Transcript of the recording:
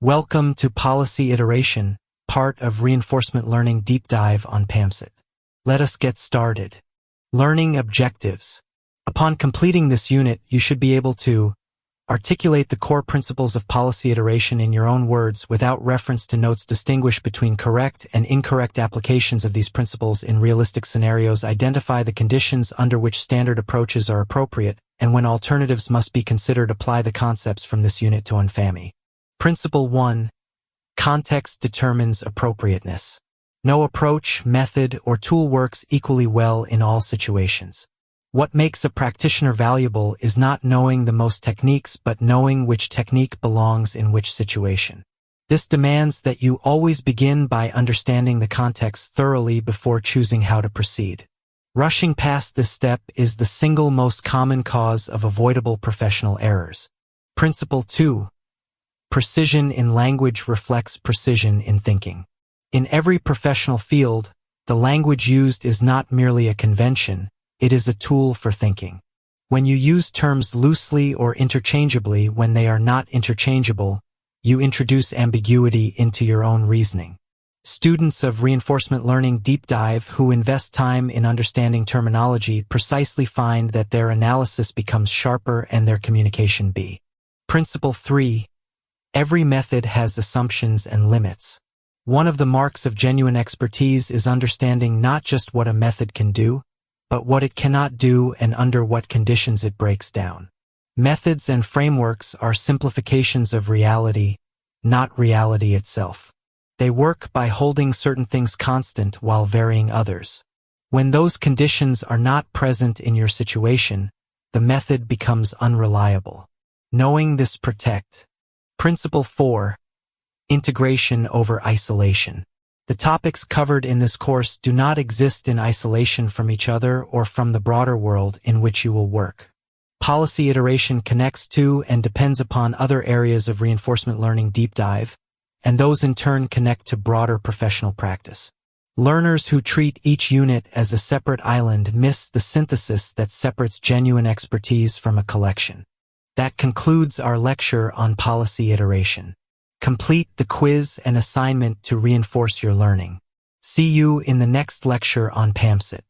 Welcome to Policy Iteration, part of Reinforcement Learning Deep Dive on PAMCET. Let us get started. Learning Objectives. Upon completing this unit, you should be able to articulate the core principles of policy iteration in your own words without reference to notes, distinguish between correct and incorrect applications of these principles in realistic scenarios, identify the conditions under which standard approaches are appropriate, and when alternatives must be considered, apply the concepts from this unit to UNFAMI. Principle 1. Context determines appropriateness. No approach, method, or tool works equally well in all situations. What makes a practitioner valuable is not knowing the most techniques, but knowing which technique belongs in which situation. This demands that you always begin by understanding the context thoroughly before choosing how to proceed. Rushing past this step is the single most common cause of avoidable professional errors. Principle 2. Precision in language reflects precision in thinking. In every professional field, the language used is not merely a convention, it is a tool for thinking. When you use terms loosely or interchangeably when they are not interchangeable, you introduce ambiguity into your own reasoning. Students of Reinforcement Learning Deep Dive who invest time in understanding terminology precisely find that their analysis becomes sharper and their communication be. Principle 3. Every method has assumptions and limits. One of the marks of genuine expertise is understanding not just what a method can do, but what it cannot do and under what conditions it breaks down. Methods and frameworks are simplifications of reality, not reality itself. They work by holding certain things constant while varying others. When those conditions are not present in your situation, the method becomes unreliable. Knowing this protect. Principle 4. Integration over isolation. The topics covered in this course do not exist in isolation from each other or from the broader world in which you will work. Policy iteration connects to and depends upon other areas of reinforcement learning deep dive, and those in turn connect to broader professional practice. Learners who treat each unit as a separate island miss the synthesis that separates genuine expertise from a collection. That concludes our lecture on policy iteration. Complete the quiz and assignment to reinforce your learning. See you in the next lecture on PAMCET.